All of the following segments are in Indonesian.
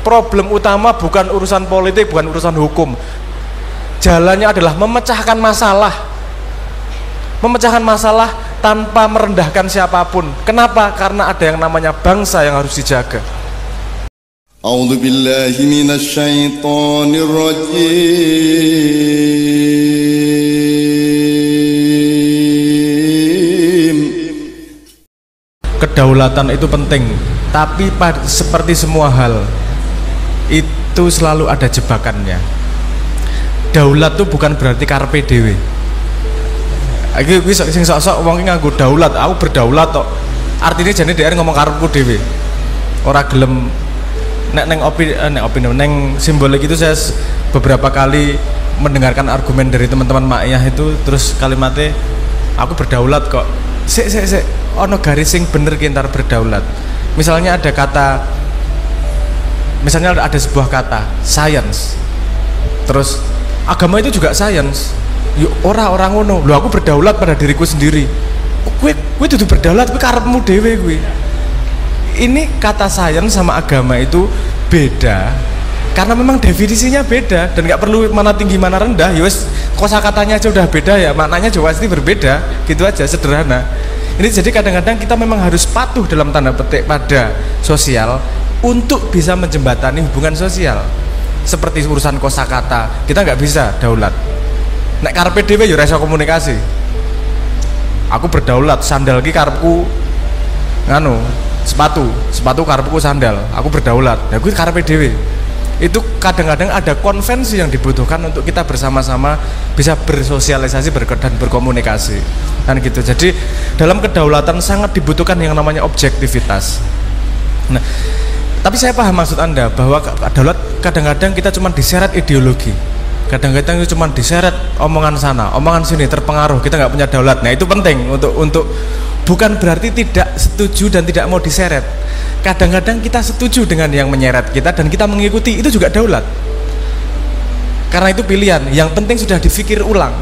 problem utama bukan urusan politik, bukan urusan hukum. Jalannya adalah memecahkan masalah tanpa merendahkan siapapun. Kenapa? Karena ada yang namanya bangsa yang harus dijaga. A'udzu billahi minasy syaithanir rajim. Kedaulatan itu penting, tapi seperti semua hal itu selalu ada jebakannya. Daulat itu bukan berarti karpe dewe. Iki sing sok-sok wong nganggo daulat, aku berdaulat tok. Artinya jane DR ngomong karepku dhewe. Ora gelem neng simbolik itu. Saya beberapa kali mendengarkan argumen dari teman-teman Ma'iyah itu, terus kalimatnya aku berdaulat kok. Sik ono garis sing bener ki entar berdaulat. Misalnya ada sebuah kata science. Terus agama itu juga science. Yuk orang ngono. Loh aku berdaulat pada diriku sendiri. Gue dudu berdaulat gue karepmu dhewe gue. Ini kata science sama agama itu beda. Karena memang definisinya beda dan nggak perlu mana tinggi mana rendah. Yowes kosakatanya aja udah beda ya, maknanya juga pasti berbeda. Gitu aja, sederhana. Ini jadi kadang-kadang kita memang harus patuh dalam tanda petik pada sosial untuk bisa menjembatani hubungan sosial. Seperti urusan kosakata, kita nggak bisa daulat. Nek karpe dhewe ya ora iso komunikasi. Aku berdaulat, sandal ki karepku nganu, sepatu karepku sandal. Aku berdaulat. Ya kuwi karpe dhewe. Itu kadang-kadang ada konvensi yang dibutuhkan untuk kita bersama-sama bisa bersosialisasi dan berkomunikasi. Kan gitu. Jadi dalam kedaulatan sangat dibutuhkan yang namanya objektivitas. Nah, tapi saya paham maksud Anda bahwa daulat kadang-kadang kita cuma diseret ideologi. Kadang-kadang itu cuma diseret omongan sana, omongan sini, terpengaruh, kita nggak punya daulat. Nah itu penting untuk bukan berarti tidak setuju dan tidak mau diseret. Kadang-kadang kita setuju dengan yang menyeret kita dan kita mengikuti, itu juga daulat. Karena itu pilihan, yang penting sudah difikir ulang.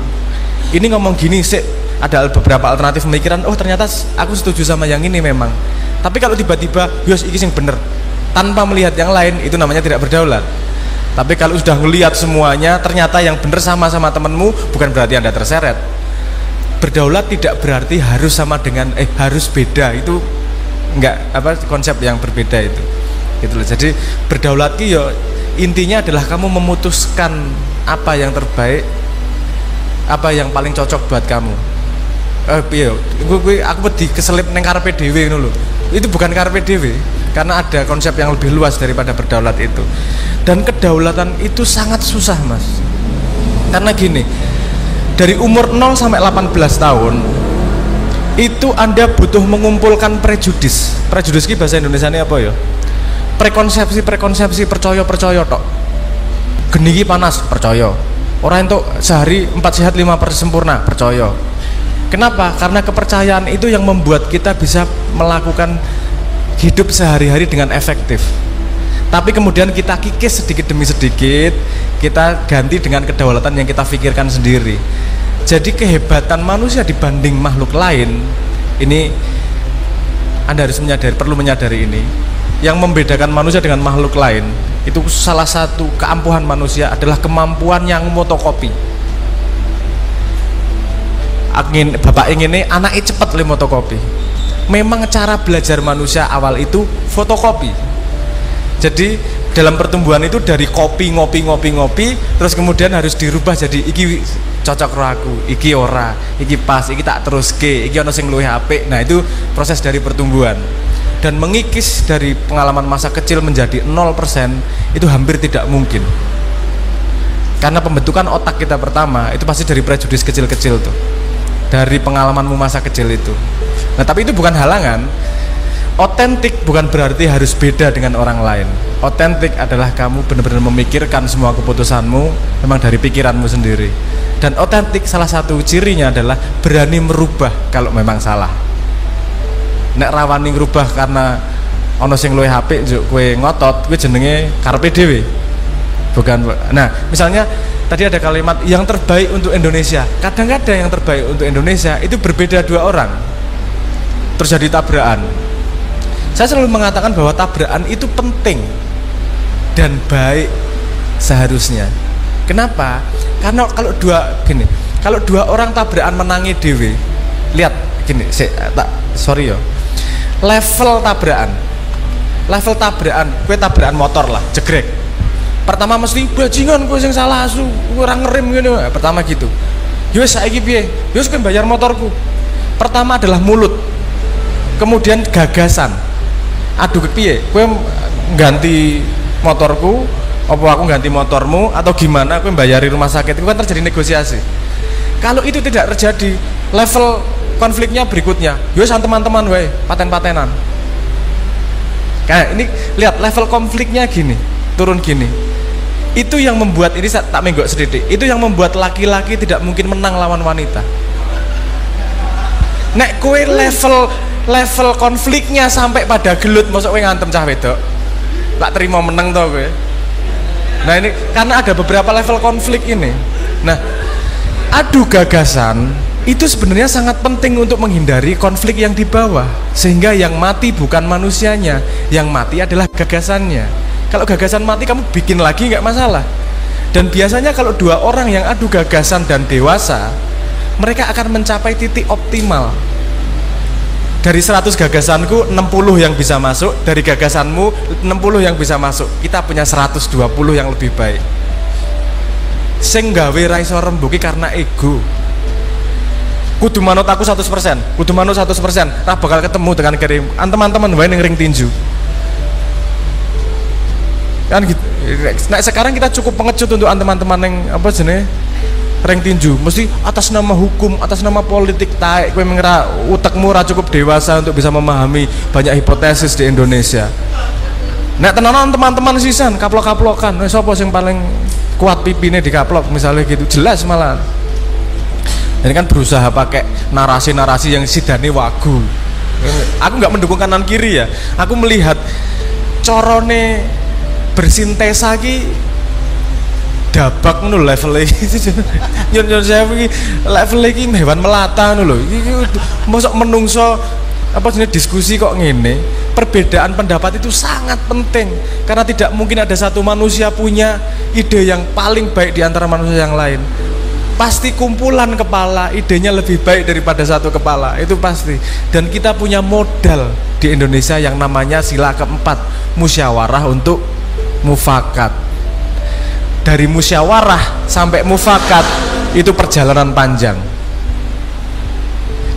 Ini ngomong gini sih, ada beberapa alternatif pemikiran, oh ternyata aku setuju sama yang ini memang. Tapi kalau tiba-tiba, yos iki sing bener, tanpa melihat yang lain, itu namanya tidak berdaulat. Tapi kalau sudah ngelihat semuanya, ternyata yang benar sama-sama temenmu, bukan berarti Anda terseret. Berdaulat tidak berarti harus sama dengan harus beda, itu enggak konsep yang berbeda itu. Gitu loh. Jadi berdaulat ki yo intinya adalah kamu memutuskan apa yang terbaik, apa yang paling cocok buat kamu. Aku wedi keselip neng karpe dhewe ngono lho. Itu bukan karpe dhewe, karena ada konsep yang lebih luas daripada berdaulat itu. Dan kedaulatan itu sangat susah, Mas. Karena gini, dari umur 0 sampai 18 tahun itu Anda butuh mengumpulkan prejudis. Prejudis ki bahasa Indonesianya apa ya? Prekonsepsi percaya tok. Geni ki panas, percaya. Orang entuk sehari 4 sehat 5 sempurna, percaya. Kenapa? Karena kepercayaan itu yang membuat kita bisa melakukan hidup sehari-hari dengan efektif. Tapi kemudian kita kikis sedikit demi sedikit, kita ganti dengan kedaulatan yang kita pikirkan sendiri. Jadi kehebatan manusia dibanding makhluk lain, ini Anda harus perlu menyadari ini. Yang membedakan manusia dengan makhluk lain, itu salah satu keampuhan manusia adalah kemampuan yang motokopi. Bapak ingin anaknya cepat le motokopi. Memang cara belajar manusia awal itu fotokopi. Jadi dalam pertumbuhan itu dari kopi ngopi, terus kemudian harus dirubah jadi iki cocok karo aku, iki ora, iki pas, iki tak teruske, iki ono sing luwih apik. Nah, itu proses dari pertumbuhan. Dan mengikis dari pengalaman masa kecil menjadi 0% itu hampir tidak mungkin. Karena pembentukan otak kita pertama itu pasti dari prejudis kecil-kecil tuh. Dari pengalamanmu masa kecil itu. Nah, tapi itu bukan halangan. Otentik bukan berarti harus beda dengan orang lain. Otentik adalah kamu benar-benar memikirkan semua keputusanmu memang dari pikiranmu sendiri. Dan otentik salah satu cirinya adalah berani merubah kalau memang salah. Nek rawani ngerubah karena ono sing luwih apik njuk kowe ngotot, kuwi jenenge karepe dhewe. Bukan. Nah, misalnya tadi ada kalimat yang terbaik untuk Indonesia. Kadang-kadang yang terbaik untuk Indonesia itu berbeda dua orang. Terjadi tabrakan. Saya selalu mengatakan bahwa tabrakan itu penting. dan baik seharusnya. Kenapa? Karena kalau dua orang tabrakan menangi dewe, lihat gini, sorry yo, level tabrakan, gue tabrakan motor lah, jegrek. Pertama mesti bajingan gue yang salah, kurang ngerem gini, pertama gitu. Yus saiki piye? Yus kan bayar motorku. Pertama adalah mulut, kemudian gagasan. Aduh piye? Gue ganti motorku, apa aku ganti motormu atau gimana? Gue bayari rumah sakit. Itu kan terjadi negosiasi. Kalau itu tidak terjadi, level konfliknya berikutnya. Yus teman-teman, wae paten-patenan. Kayak ini lihat level konfliknya gini, turun gini. Itu yang membuat ini tak menggok sedikit. Itu yang membuat laki-laki tidak mungkin menang lawan wanita. Nek kowe level konfliknya sampai pada gelut, mosok kowe ngantem cah wedok. Tak terima menang toh kowe. Nah ini karena ada beberapa level konflik ini. Nah, adu gagasan itu sebenarnya sangat penting untuk menghindari konflik yang di bawah, sehingga yang mati bukan manusianya, yang mati adalah gagasannya. Kalau gagasan mati kamu bikin lagi nggak masalah. Dan biasanya kalau dua orang yang adu gagasan dan dewasa, mereka akan mencapai titik optimal. Dari 100 gagasanku 60 yang bisa masuk, dari gagasanmu 60 yang bisa masuk. Kita punya 120 yang lebih baik. Sing gawe ra iso rembuki karena ego. Kudu manut aku 100%, kudu manut 100%, ra bakal ketemu dengan kirim teman-teman wae ning ring tinju. Kan gitu. Nah, sekarang kita cukup pengecut untuk teman-teman yang apa jenenge ring tinju, mesti atas nama hukum, atas nama politik. Taek kowe mengira utekmu ora cukup dewasa untuk bisa memahami banyak hipotesis di Indonesia. Nek tenanan teman-teman sisan kaplok-kaplokan, sapa sing paling kuat pipine dikaplok misalnya gitu, jelas malah. Ini kan berusaha pakai narasi-narasi yang sidane wagu. Aku nggak mendukung kanan kiri ya. Aku melihat corone bersintesa ki dabak ngono level iki. Nyon saya iki level iki hewan melata ngono lho. Iki mosok menungso apa jenis diskusi kok ngene. Perbedaan pendapat itu sangat penting karena tidak mungkin ada satu manusia punya ide yang paling baik di antara manusia yang lain. Pasti kumpulan kepala idenya lebih baik daripada satu kepala, itu pasti. Dan kita punya modal di Indonesia yang namanya sila keempat, musyawarah untuk mufakat. Dari musyawarah sampai mufakat itu perjalanan panjang,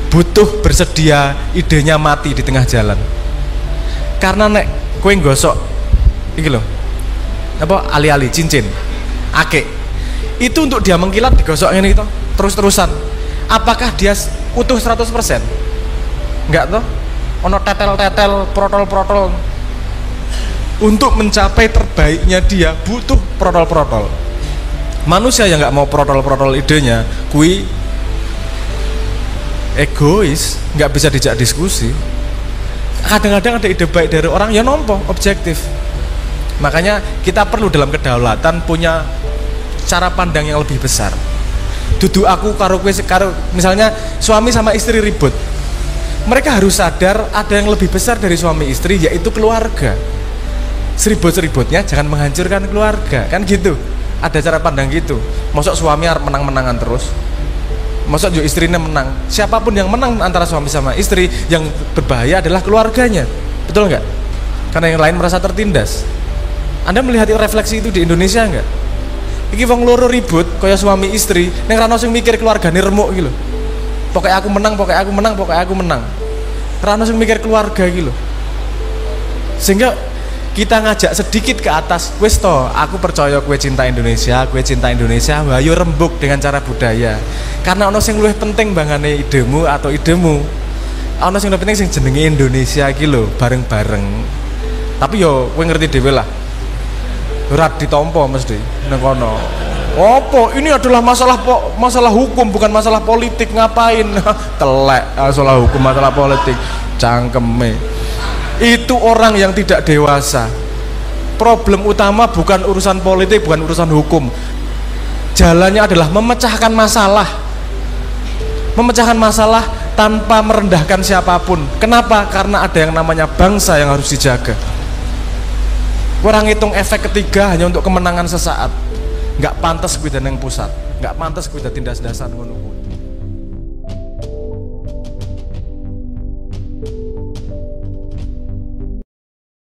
butuh bersedia idenya mati di tengah jalan. Karena nek kowe gosok iki lho apa ali-ali cincin akik itu untuk dia mengkilat digosok ini gitu terus-terusan, apakah dia utuh 100%? Enggak toh, ono tetel-tetel, protol-protol. Untuk mencapai terbaiknya dia butuh protol-protol. Manusia yang nggak mau protol-protol idenya, kui egois, nggak bisa dijak diskusi. Kadang-kadang ada ide baik dari orang yang nompo objektif. Makanya kita perlu dalam kedaulatan punya cara pandang yang lebih besar. Dudu aku karo kowe karo misalnya suami sama istri ribut. Mereka harus sadar ada yang lebih besar dari suami istri, yaitu keluarga. Seribut-seributnya jangan menghancurkan keluarga, kan gitu. Ada cara pandang gitu. Mosok suami harus menang-menangan terus. Mosok juga istrinya menang. Siapapun yang menang antara suami sama istri, yang berbahaya adalah keluarganya. Betul nggak? Karena yang lain merasa tertindas. Anda melihat refleksi itu di Indonesia nggak? Iki wong loro ribut kaya suami istri, ning rano sing mikir keluargane remuk iki lho. Pokoke aku menang, pokoke aku menang, pokoke aku menang. Rano sing mikir keluarga iki lho. Sehingga kita ngajak sedikit ke atas, wis to, aku percaya kowe cinta Indonesia, ayo rembuk dengan cara budaya. Karena ono sing luwih penting bangane idemu atau idemu. Ono sing luwih penting sing jenenge Indonesia iki lho, bareng-bareng. Tapi yo kowe ngerti dhewe lah. Berat ditompo mesti nang kono. Opo? Ini adalah masalah hukum, bukan masalah politik. Ngapain? Telek, masalah hukum, masalah politik. Cangkeme. Itu orang yang tidak dewasa. Problem utama bukan urusan politik, bukan urusan hukum. Jalannya adalah memecahkan masalah. Memecahkan masalah tanpa merendahkan siapapun. Kenapa? Karena ada yang namanya bangsa yang harus dijaga. Kurang ngitung efek ketiga hanya untuk kemenangan sesaat. Nggak pantas kuwi yang pusat, nggak pantas kuwi tindas dasar ngono.